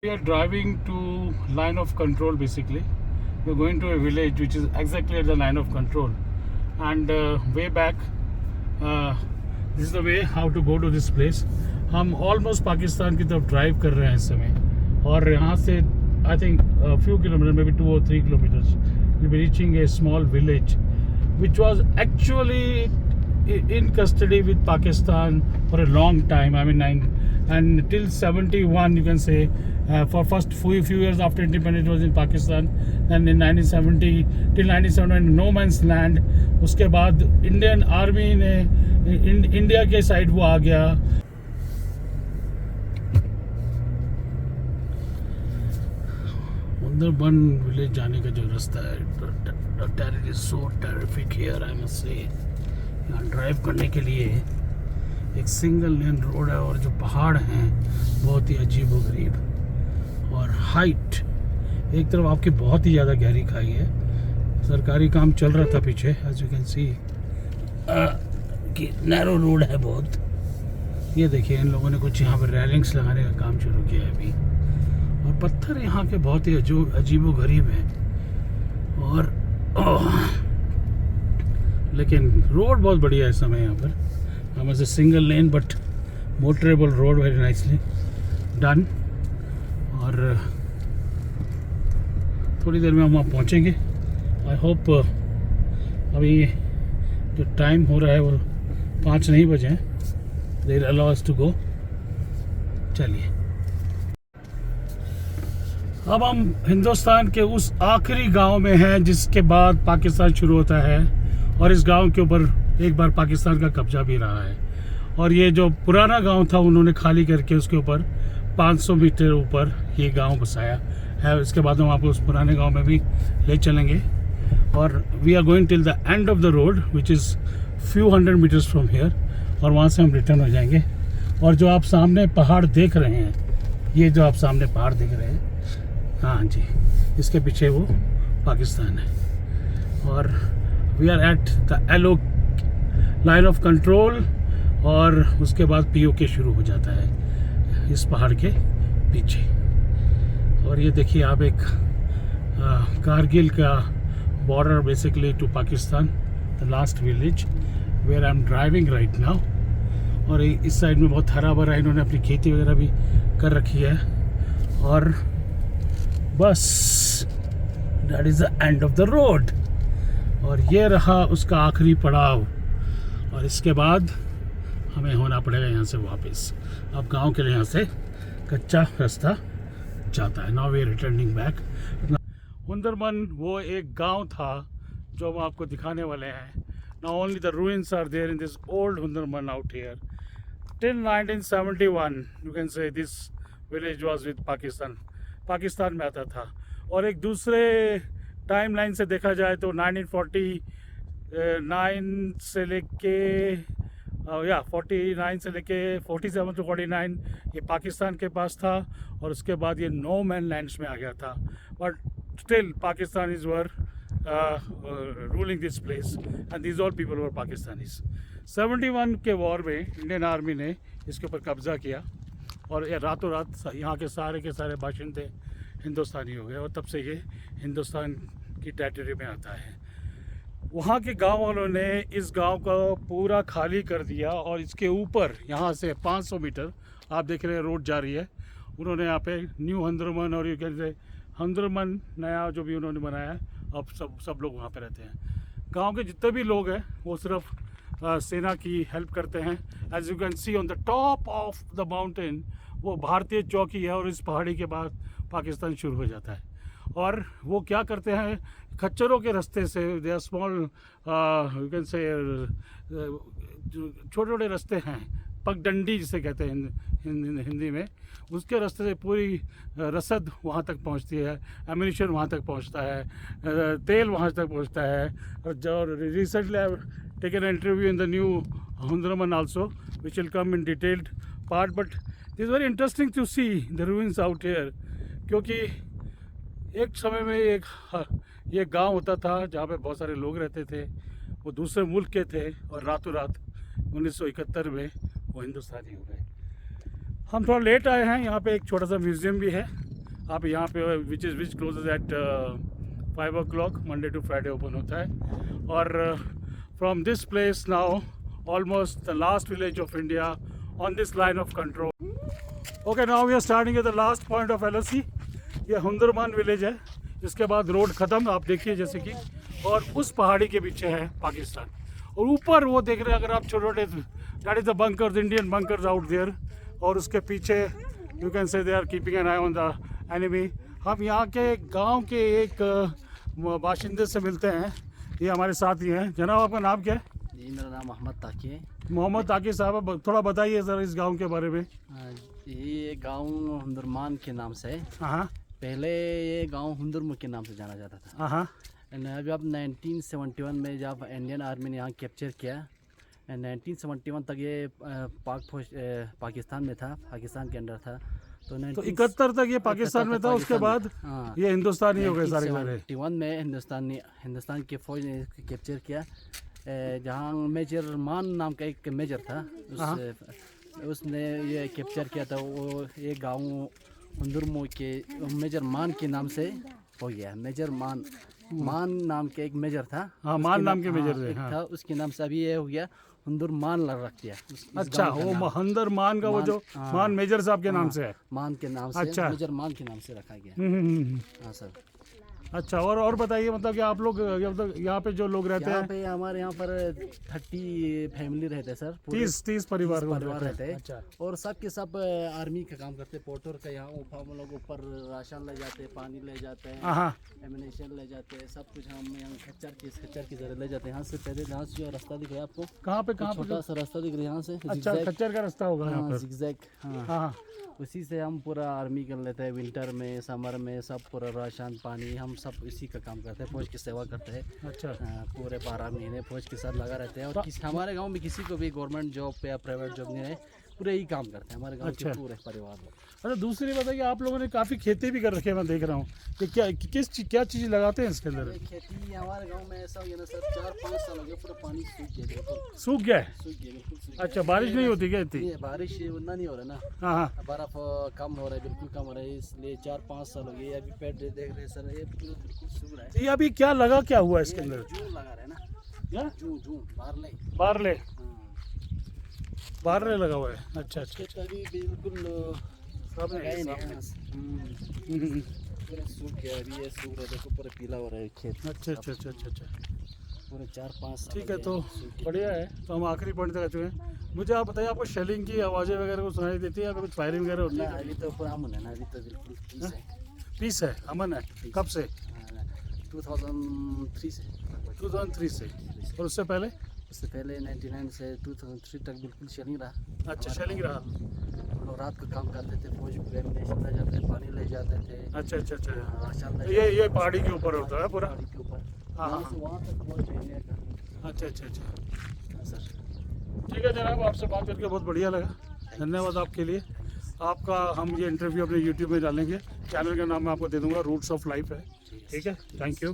We are driving to line of control basically. We're going to a village which is exactly at the line of control. And way back, this is the way how to go to this place. हम almost Pakistan की तरफ drive कर रहे हैं इस समय और यहाँ से I think few kilometre may be 2 or 3 kilometers we'll be reaching a small village which was actually in custody with Pakistan for a long time. I mean, and till 71 you can say, for first few years after independence it was in Pakistan, then in 1970 till 1971 no man's land. उसके बाद Indian army ने India के side वो आ गया. Sundarban village जाने का जो रास्ता है, terri is so terrific here I must say. यहाँ ड्राइव करने के लिए एक सिंगल लेन रोड है और जो पहाड़ हैं बहुत ही अजीब व गरीब और हाइट. एक तरफ आपकी बहुत ही ज़्यादा गहरी खाई है. सरकारी काम चल रहा था पीछे, एज यू कैन सी कि नैरो रोड है बहुत. ये देखिए इन लोगों ने कुछ यहाँ पर रेलिंग्स लगाने का काम शुरू किया है अभी. और पत्थर यहाँ के बहुत ही अजीब व गरीब हैं और लेकिन रोड बहुत बढ़िया है इस समय यहाँ पर. हम as a single lane but motorable road, very nicely done. और थोड़ी देर में हम वहाँ पहुँचेंगे. आई होप अभी जो टाइम हो रहा है वो 5 नहीं बजे हैं. They allow us to go. चलिए अब हम हिंदुस्तान के उस आखिरी गांव में हैं जिसके बाद पाकिस्तान शुरू होता है. और इस गांव के ऊपर एक बार पाकिस्तान का कब्जा भी रहा है. और ये जो पुराना गांव था उन्होंने खाली करके उसके ऊपर 500 मीटर ऊपर ये गांव बसाया है. इसके बाद हम आपको उस पुराने गांव में भी ले चलेंगे. और we are going till the end of the road which is few 100 meters from here. और वहाँ से हम रिटर्न हो जाएंगे. और जो आप सामने पहाड़ देख रहे हैं, ये जो आप सामने पहाड़ देख रहे हैं, हाँ जी, इसके पीछे वो पाकिस्तान है. और वी आर एट द एलो लाइन ऑफ कंट्रोल. और उसके बाद पीओके शुरू हो जाता है इस पहाड़ के पीछे. और ये देखिए आप एक कारगिल का border basically to Pakistan, the last village where I am driving right now. और इस साइड में बहुत हरा भरा, इन्होंने अपनी खेती वगैरह भी कर रखी है. और बस that is the end of the road. और ये रहा उसका आखिरी पड़ाव. और इसके बाद हमें होना पड़ेगा यहाँ से वापस. अब गांव के लिए यहाँ से कच्चा रास्ता जाता है. Now we are returning back. Sundarban वो एक गांव था जो हम आपको दिखाने वाले हैं. Now only the ruins are there in this old Sundarban out here. Till 1971 you can say this village was with Pakistan में आता था. और एक दूसरे टाइम लाइन से देखा जाए तो 1949 से लेके 49 से लेके 47 to 49 ये पाकिस्तान के पास था. और उसके बाद ये नो मैन लैंड्स में आ गया था. But still Pakistanis were ruling this place and these all people were Pakistanis. 71 के वॉर में इंडियन आर्मी ने इसके ऊपर कब्ज़ा किया और ये रातों रात यहाँ के सारे बाशिंदे हिंदुस्तानी हो गए. और तब से ये हिंदुस्तान की टेरिटरी में आता है. वहाँ के गांव वालों ने इस गांव को पूरा खाली कर दिया. और इसके ऊपर यहाँ से 500 मीटर आप देख रहे हैं रोड जा रही है. उन्होंने यहाँ पे न्यू हंद्रमन और यू कैन से हंद्रमन नया जो भी उन्होंने बनाया है. अब सब लोग वहाँ पे रहते हैं. गांव के जितने भी लोग हैं वो सिर्फ सेना की हेल्प करते हैं. As you can see on the top of the mountain वो भारतीय चौकी है. और इस पहाड़ी के बाद पाकिस्तान शुरू हो जाता है. और वो क्या करते हैं, खच्चरों के रास्ते से, they are small you can say छोटे छोटे रास्ते हैं, पगडंडी जिसे कहते हैं हिंदी में, उसके रास्ते से पूरी रसद वहाँ तक पहुँचती है. एम्यूनिशन वहाँ तक पहुँचता है, तेल वहाँ तक पहुँचता है. और जो recently I have taken an interview in the new Hunderman also which will come in detailed part. But it is very interesting to see the ruins out here. क्योंकि एक समय में ये गांव होता था जहाँ पे बहुत सारे लोग रहते थे. वो दूसरे मुल्क के थे और रातों रात 1971 में वो हिंदुस्तानी हो गए. हम थोड़ा लेट आए हैं. यहाँ पे एक छोटा सा म्यूज़ियम भी है आप यहाँ पे which closes at 5 o'clock Monday to Friday open होता है। और from this place now almost the last village of India on this line of control. Okay, now we are starting at the last point of LOC। ये Hundarman village है, इसके बाद road ख़त्म आप देखिए जैसे कि, और उस पहाड़ी के पीछे है पाकिस्तान। और ऊपर वो देख रहे हैं अगर आप छोटे छोटे, that is the bunkers, Indian bunkers out there. और उसके पीछे you can say they are keeping an eye on the enemy. हम यहाँ के गांव के एक बाशिंदे से मिलते हैं, ये हमारे साथ ही हैं। जनाब आपका नाम क्या है? जी मेरा नाम मोहम्मद ताकी है। मोहम्मद ताकी साहब, थोड़ा बताइए सर इस गांव के बारे में। ये गांव हुंदरमान के नाम से है। हाँ, पहले ये गांव हुंदरमुख के नाम से जाना जाता था। हाँ, जब 1971 में जब इंडियन आर्मी ने यहाँ कैप्चर किया, 1971 तक ये पाक फौज पाकिस्तान में था, पाकिस्तान के अंडर था। तो 71 तक ये पाकिस्तान में था, उसके बाद ये हिंदुस्तानी हो गए सारे सारे। 1971 में हिंदुस्तान की फौज ने कैप्चर किया, जहाँ मेजर मान नाम का एक मेजर था, उसने ये कैप्चर किया था। वो ये गांव हुंदरमुख के मेजर मान के नाम से हो गया। मेजर मान नाम के एक मेजर था। हाँ, मान नाम के मेजर थे। था, उसके नाम से अभी ये हो गया हुंदरमान रख दिया। अच्छा, वो हुंदरमान का वो जो मान मेजर साहब के नाम से है, मान के नाम से। अच्छा, मेजर मान के नाम से रखा गया। हाँ सर। अच्छा, और बताइए, मतलब कि आप लोग मतलब यहाँ पे जो लोग रहते हैं, पे हमारे यहाँ पर 30 फैमिली रहते हैं सर। 30 परिवार रहते हैं। अच्छा। और सब के सब आर्मी का काम करते हैं। पोर्टर का यहाँ हम लोग ऊपर राशन ले जाते हैं, पानी ले जाते हैं, एमिनेशन ले जाते हैं, सब कुछ हम यहाँ खच्चर की जरिए ले जाते हैं। यहाँ से पहले यहाँ से जो रास्ता दिख रहा है आपको, कहाँ पे छोटा सा रास्ता दिख रहा है यहाँ से। अच्छा, खच्चर का रास्ता होगा यहाँ पर। जिगजैग। हाँ, उसी से हम पूरा आर्मी कर लेते हैं। विंटर में, समर में, सब पूरा राशन पानी हम सब इसी का काम करते हैं। फौज की सेवा करते हैं। अच्छा। पूरे 12 महीने फौज के साथ लगा रहते हैं। और हमारे गांव में किसी को भी गवर्नमेंट जॉब पे या प्राइवेट जॉब नहीं है, पूरे ही काम करते हैं हमारे गांव के पूरे परिवार लोग। अच्छा, दूसरी बताइए, आप लोगों ने काफ़ी खेती भी कर रखी है, मैं देख रहा हूँ कि क्या चीज़ लगाते हैं इसके अंदर? खेती हमारे गाँव में ऐसा हो गया ना सर, 4-5 साल हो गया पूरा पानी सूख गया। सूख गया है? सूख गया, बिल्कुल सूख गया। अच्छा, बारिश नहीं होती क्या इतनी? बारिश उतना नहीं हो रहा ना। हाँ, बर्फ कम हो रहा है, बिल्कुल कम हो रहा है, इसलिए 4-5 साल हो गए। अभी पेड़ देख रहे हैं सर, ये बिल्कुल सूख रहा है। ये अभी क्या लगा, क्या हुआ इसके अंदर? जूं लगा रहे हैं ना, जूं बारले लगा हुआ है। अच्छा, अभी बिल्कुल सूख गया। अभी ये सूख रहा है, देखो पूरा पीला हो रहा है खेत। अच्छा, पूरे 4-5 साल। ठीक है, तो बढ़िया है। तो हम आखिरी पॉइंट तक आ चुके हैं। मुझे आप बताइए, आपको शेलिंग की आवाज़ें वगैरह को सुनाई देती है या कुछ फायरिंग वगैरह होती है? अभी तो पूरा अमन है ना, अभी तो बिल्कुल पीस है, अमन है। कब से? 2003 से। और उससे पहले? उससे पहले 99 से 2003 तक बिल्कुल शेलिंग रहा। अच्छा, शेलिंग रहा। हम लोग रात को काम करते थे, फौज एमिनेशन ले जाते थे, पानी ले जाते थे। अच्छा। राशन ये पहाड़ी के ऊपर होता है पूरा? पहाड़ी के ऊपर। हाँ। वहाँ तक फौज भेजने का। अच्छा। सर ठीक है जनाब, आपसे बात करके बहुत बढ़िया लगा। धन्यवाद आपके लिए। आपका हम ये इंटरव्यू अपने YouTube में डालेंगे। चैनल का नाम मैं आपको दे दूंगा, रूट्स ऑफ लाइफ है। ठीक है, थैंक यू।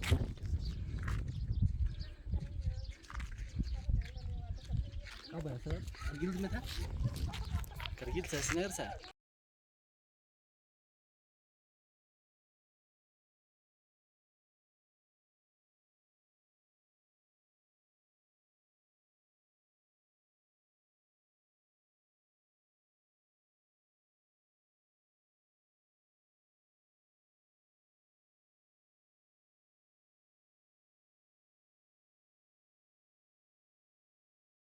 कब है सर? करगिल में था? करगिल से स्नेर से